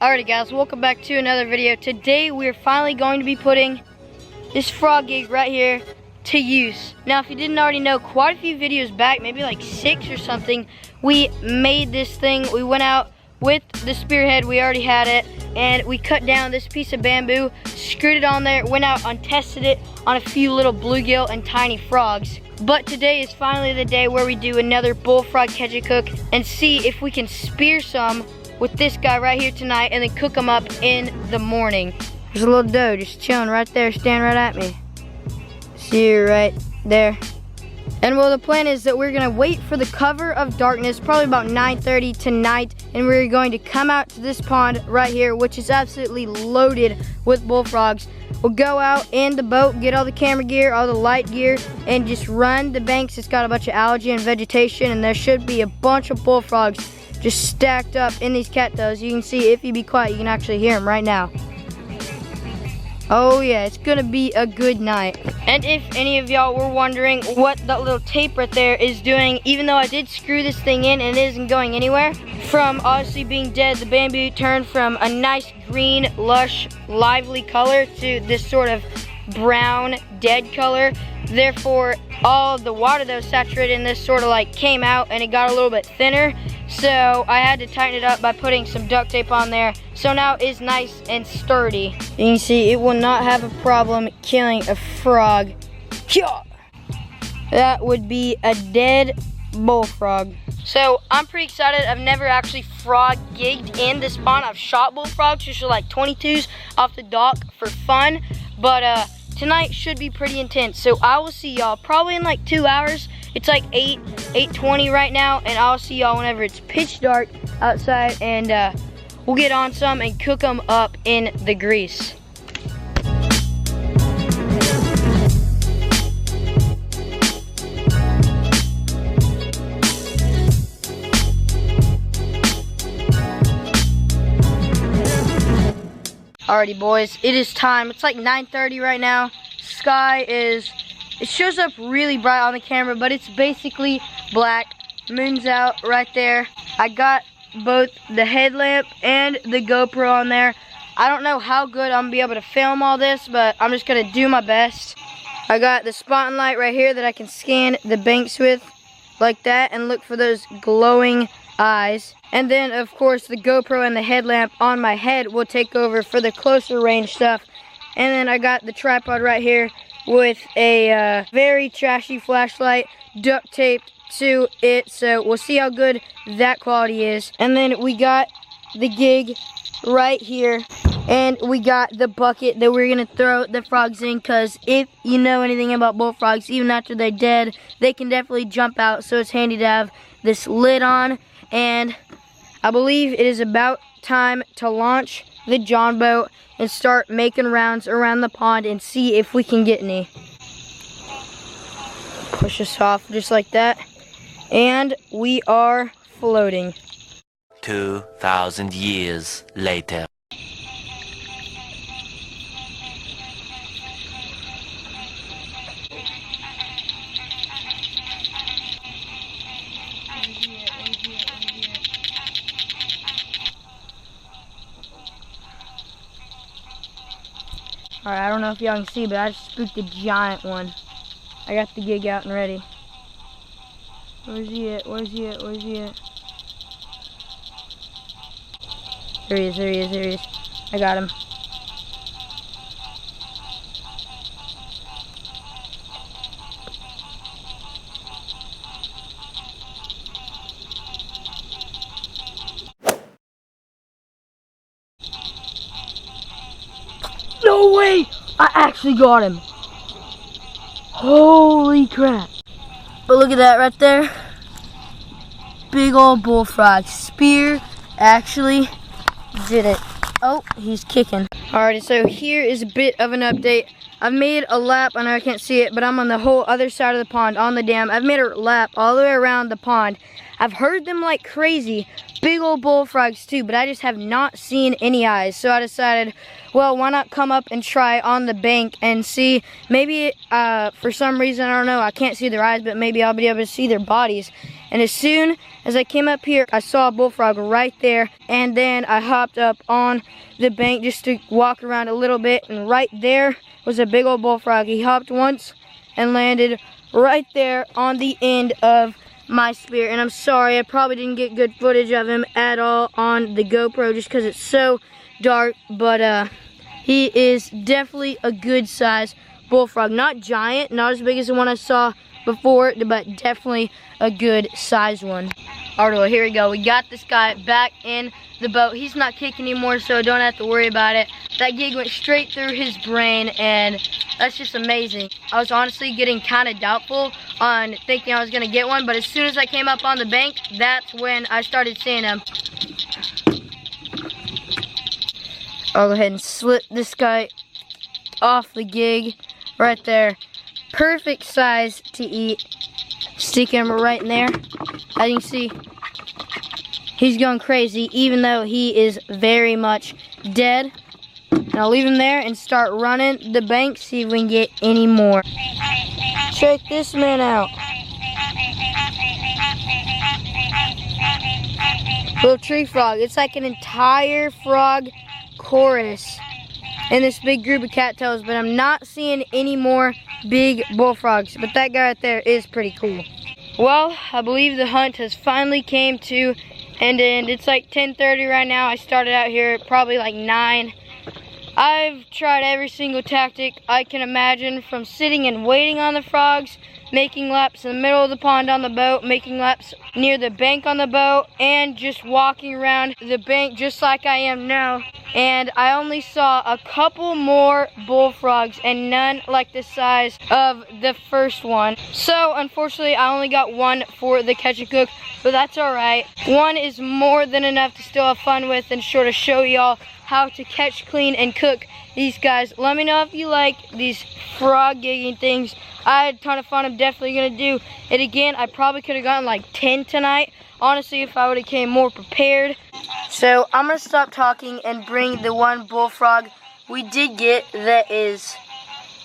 Alrighty guys, welcome back to another video. Today we're finally going to be putting this frog gig right here to use. Now if you didn't already know, quite a few videos back, maybe like 6 or something, we made this thing. We went out with the spearhead, we already had it, and we cut down this piece of bamboo, screwed it on there, went out and tested it on a few little bluegill and tiny frogs. But today is finally the day where we do another bullfrog catch and cook and see if we can spear some with this guy right here tonight and then cook them up in the morning. There's a little doe just chilling right there, staring right at me. See her right there. And well, the plan is that we're gonna wait for the cover of darkness, probably about 9:30 tonight, and we're going to come out to this pond right here, which is absolutely loaded with bullfrogs. We'll go out in the boat, get all the camera gear, all the light gear, and just run the banks. It's got a bunch of algae and vegetation, and there should be a bunch of bullfrogs just stacked up in these cattails. You can see, if you be quiet, you can actually hear them right now. Oh yeah, it's gonna be a good night. And if any of y'all were wondering what that little tape right there is doing, even though I did screw this thing in and it isn't going anywhere, from obviously being dead, the bamboo turned from a nice green, lush, lively color to this sort of brown, dead color. Therefore, all the water that was saturated in this sort of like came out and it got a little bit thinner. So I had to tighten it up by putting some duct tape on there. So now it is nice and sturdy. You can see it will not have a problem killing a frog. That would be a dead bullfrog. So I'm pretty excited. I've never actually frog gigged in this pond. I've shot bullfrogs, just like 22s off the dock for fun. But tonight should be pretty intense. So I will see y'all probably in like 2 hours. It's like 8:20 right now, and I'll see y'all whenever it's pitch dark outside, and we'll get on some and cook them up in the grease. Alrighty boys, it is time. It's like 9:30 right now. Sky is, it shows up really bright on the camera, but it's basically black. Moon's out right there. I got both the headlamp and the GoPro on there. I don't know how good I'm gonna be able to film all this, but I'm just gonna do my best. I got the spotting light right here that I can scan the banks with like that and look for those glowing eyes. And then of course the GoPro and the headlamp on my head will take over for the closer range stuff. And then I got the tripod right here with a very trashy flashlight duct taped to it, so we'll see how good that quality is. And then we got the gig right here, and we got the bucket that we're gonna throw the frogs in, because if you know anything about bullfrogs, even after they're dead, they can definitely jump out, so it's handy to have this lid on. And I believe it is about time to launch the John boat and start making rounds around the pond and see if we can get any. Push us off just like that, and we are floating. 2,000 years later. Alright, I don't know if y'all can see, but I just spooked a giant one. I got the gig out and ready. Where's he at? Where's he at? Where's he at? There he is, there he is, there he is. I got him. No way! I actually got him. Holy crap. But look at that right there. Big old bullfrog. Spear actually did it. Oh, he's kicking. Alrighty, so here is a bit of an update. I've made a lap, I know I can't see it, but I'm on the whole other side of the pond, on the dam. I've made a lap all the way around the pond. I've heard them like crazy. Big old bullfrogs too, but I just have not seen any eyes. So I decided, well, why not come up and try on the bank and see. Maybe for some reason, I don't know, I can't see their eyes, but maybe I'll be able to see their bodies. And as soon as I came up here, I saw a bullfrog right there. And then I hopped up on the bank just to walk around a little bit. And right there was a big old bullfrog. He hopped once and landed right there on the end of my spear. And I'm sorry, I probably didn't get good footage of him at all on the GoPro just because it's so dark. But he is definitely a good size bullfrog. Not giant, not as big as the one I saw before, but definitely a good size one. All right, well, here we go. We got this guy back in the boat. He's not kicking anymore, so don't have to worry about it. That gig went straight through his brain, and that's just amazing. I was honestly getting kind of doubtful on thinking I was going to get one, but as soon as I came up on the bank, that's when I started seeing him. I'll go ahead and slip this guy off the gig right there. Perfect size to eat. Stick him right in there. As you can see, he's going crazy even though he is very much dead. And I'll leave him there and start running the bank, see if we can get any more. Check this man out. Little tree frog. It's like an entire frog chorus in this big group of cattails, but I'm not seeing any more big bullfrogs. But that guy right there is pretty cool. Well, I believe the hunt has finally came to an end. It's like 10:30 right now. I started out here at probably like 9. I've tried every single tactic I can imagine, from sitting and waiting on the frogs, making laps in the middle of the pond on the boat, making laps near the bank on the boat, and just walking around the bank just like I am now. And I only saw a couple more bullfrogs and none like the size of the first one. So unfortunately I only got one for the catch and cook, but that's alright. One is more than enough to still have fun with and sort of show y'all how to catch, clean, and cook these guys. Let me know if you like these frog gigging things. I had a ton of fun. I'm definitely gonna do it again. I probably could have gotten like 10 tonight, honestly, if I would have came more prepared. So I'm gonna stop talking and bring the one bullfrog we did get that is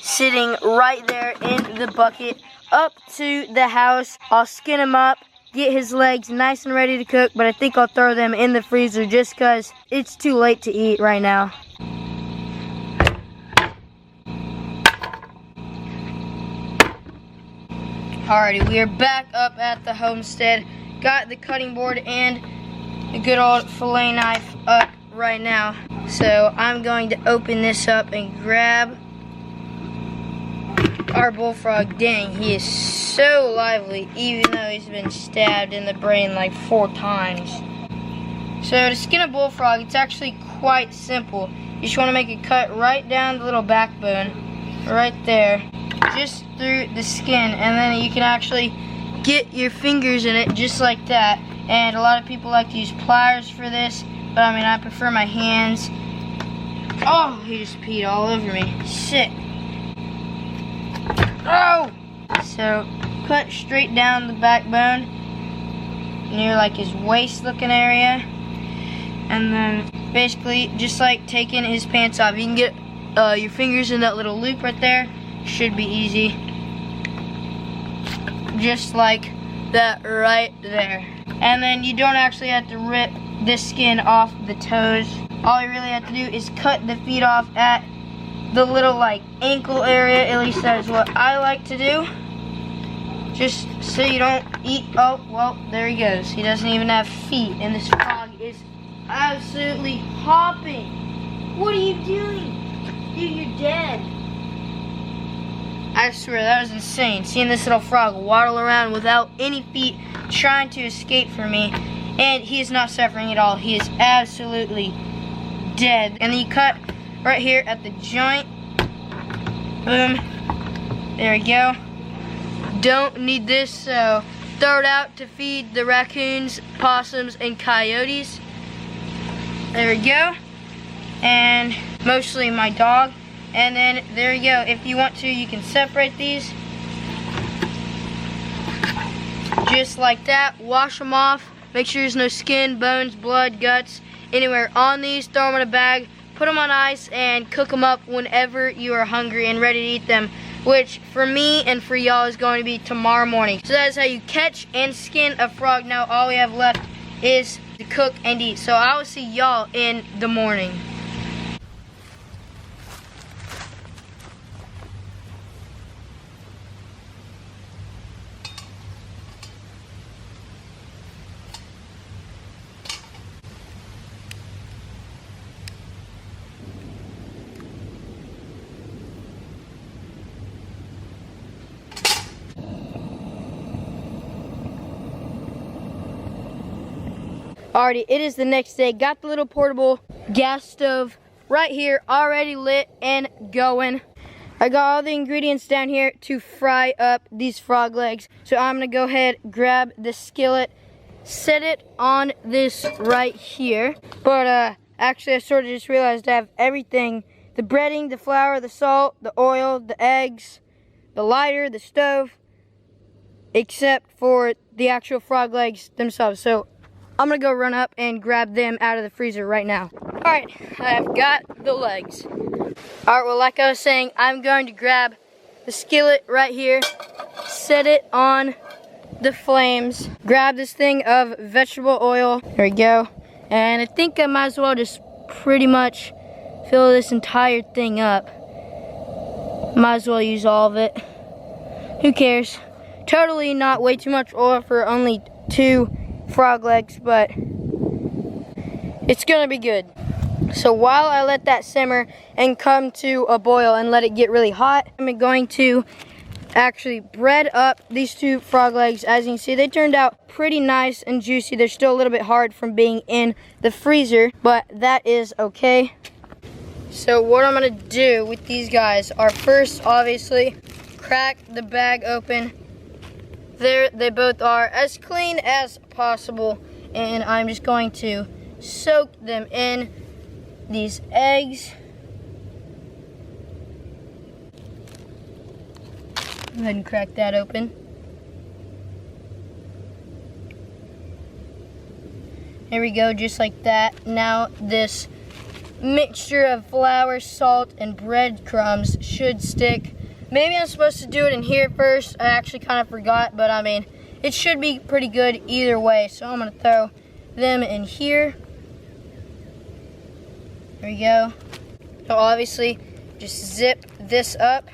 sitting right there in the bucket up to the house. I'll skin him up, get his legs nice and ready to cook, but I think I'll throw them in the freezer just because it's too late to eat right now. Alrighty, we are back up at the homestead. Got the cutting board and a good old fillet knife up right now. So I'm going to open this up and grab our bullfrog. Dang, he is so lively, even though he's been stabbed in the brain like 4 times. So to skin a bullfrog, it's actually quite simple. You just want to make a cut right down the little backbone, right there, just through the skin, and then you can actually get your fingers in it just like that. And a lot of people like to use pliers for this, but I mean, I prefer my hands. Oh, he just peed all over me. Sick. Oh! So, cut straight down the backbone near like his waist looking area. And then basically just like taking his pants off. You can get your fingers in that little loop right there. Should be easy. Just like that right there. And then you don't actually have to rip the skin off the toes. All you really have to do is cut the feet off at the little like ankle area. At least that is what I like to do. Just so you don't eat. Oh, well, there he goes. He doesn't even have feet, and this frog is absolutely hopping. What are you doing? Dude, you're dead. I swear, that was insane. Seeing this little frog waddle around without any feet, trying to escape from me. And he is not suffering at all. He is absolutely dead. And then you cut right here at the joint. Boom. There we go. Don't need this, so throw it out to feed the raccoons, possums, and coyotes. There we go. And mostly my dog. And then there you go. If you want to, you can separate these. Just like that. Wash them off. Make sure there's no skin, bones, blood, guts anywhere on these. Throw them in a bag. Put them on ice and cook them up whenever you are hungry and ready to eat them. which for me and for y'all is going to be tomorrow morning. So that is how you catch and skin a frog. Now all we have left is to cook and eat. So I will see y'all in the morning. Alrighty, it is the next day. Got the little portable gas stove right here, already lit and going. I got all the ingredients down here to fry up these frog legs. So I'm gonna go ahead, grab the skillet, set it on this right here. But actually I sort of just realized I have everything. The breading, the flour, the salt, the oil, the eggs, the lighter, the stove, except for the actual frog legs themselves. So I'm gonna go run up and grab them out of the freezer right now. All right, I've got the legs. All right, well, like I was saying, I'm going to grab the skillet right here, set it on the flames, grab this thing of vegetable oil. There we go. And I think I might as well just pretty much fill this entire thing up. Might as well use all of it. Who cares? Totally not way too much oil for only 2 frog legs, but it's gonna be good. So while I let that simmer and come to a boil and let it get really hot, I'm going to actually bread up these 2 frog legs. As you can see, they turned out pretty nice and juicy. They're still a little bit hard from being in the freezer, but that is okay. So what I'm gonna do with these guys are first, obviously, crack the bag open. There they both are, as clean as possible, and I'm just going to soak them in these eggs. Go ahead and crack that open. There we go, just like that. Now this mixture of flour, salt, and breadcrumbs should stick. Maybe I'm supposed to do it in here first. I actually kind of forgot, but I mean, it should be pretty good either way. So I'm gonna throw them in here. There we go. So obviously, just zip this up.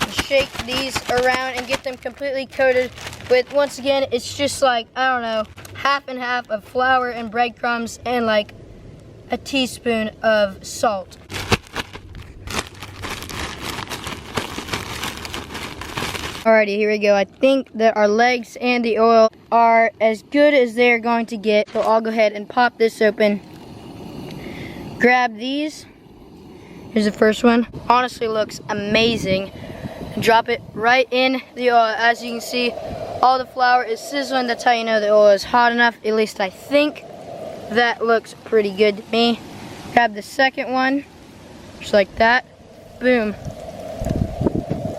And shake these around and get them completely coated with, once again, it's just like, I don't know, half and half of flour and breadcrumbs and like a teaspoon of salt. Alrighty, here we go. I think that our legs and the oil are as good as they're going to get. So I'll go ahead and pop this open. Grab these. Here's the first one. Honestly looks amazing. Drop it right in the oil. As you can see, all the flour is sizzling. That's how you know the oil is hot enough. At least I think. That looks pretty good to me. Grab the second one. Just like that. Boom.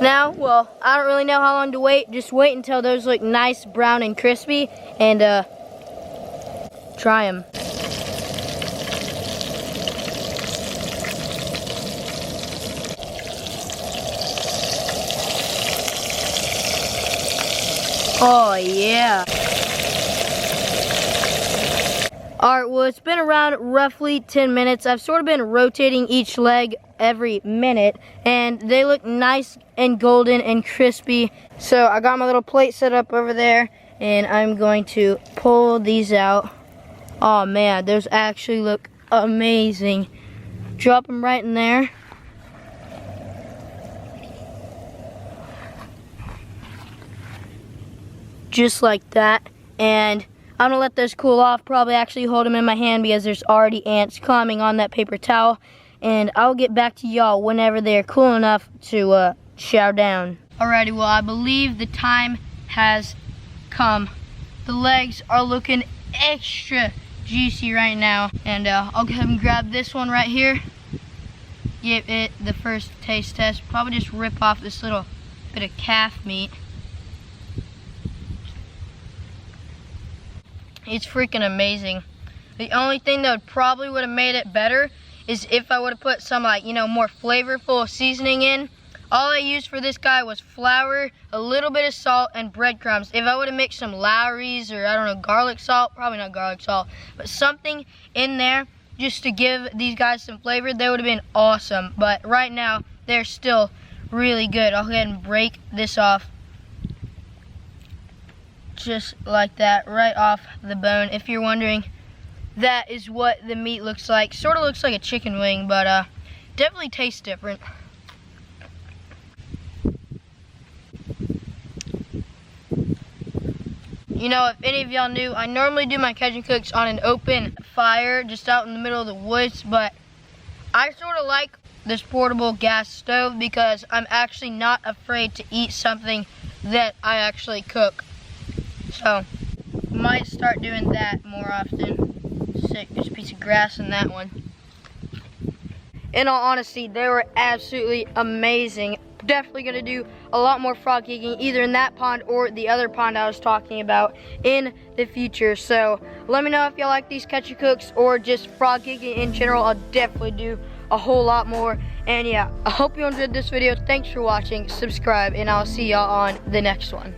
Now, well, I don't really know how long to wait. Just wait until those look nice, brown, and crispy, and try them. Oh, yeah. Alright, well, it's been around roughly 10 minutes. I've sort of been rotating each leg every minute, and they look nice and golden and crispy. So I got my little plate set up over there, and I'm going to pull these out. Oh man, those actually look amazing. Drop them right in there. Just like that. And I'm gonna let those cool off, probably actually hold them in my hand because there's already ants climbing on that paper towel. And I'll get back to y'all whenever they're cool enough to chow down. Alrighty, well, I believe the time has come. The legs are looking extra juicy right now. And I'll go ahead and grab this one right here. Give it the first taste test. Probably just rip off this little bit of calf meat. It's freaking amazing. The only thing that probably would have made it better is if I would have put some, like, you know, more flavorful seasoning in. All I used for this guy was flour, a little bit of salt, and breadcrumbs. If I would have mixed some Lowry's or, I don't know, garlic salt, probably not garlic salt, but something in there just to give these guys some flavor, they would have been awesome. But right now, they're still really good. I'll go ahead and break this off. Just like that, right off the bone. If you're wondering, that is what the meat looks like. Sort of looks like a chicken wing, but definitely tastes different. You know, if any of y'all knew, I normally do my Cajun cooks on an open fire, just out in the middle of the woods, but I sort of like this portable gas stove because I'm actually not afraid to eat something that I actually cook. So, might start doing that more often. Sick, there's a piece of grass in that one. In all honesty, they were absolutely amazing. Definitely gonna do a lot more frog gigging, either in that pond or the other pond I was talking about in the future. So let me know if y'all like these catch and cooks or just frog gigging in general. I'll definitely do a whole lot more. And yeah, I hope you enjoyed this video. Thanks for watching, subscribe, and I'll see y'all on the next one.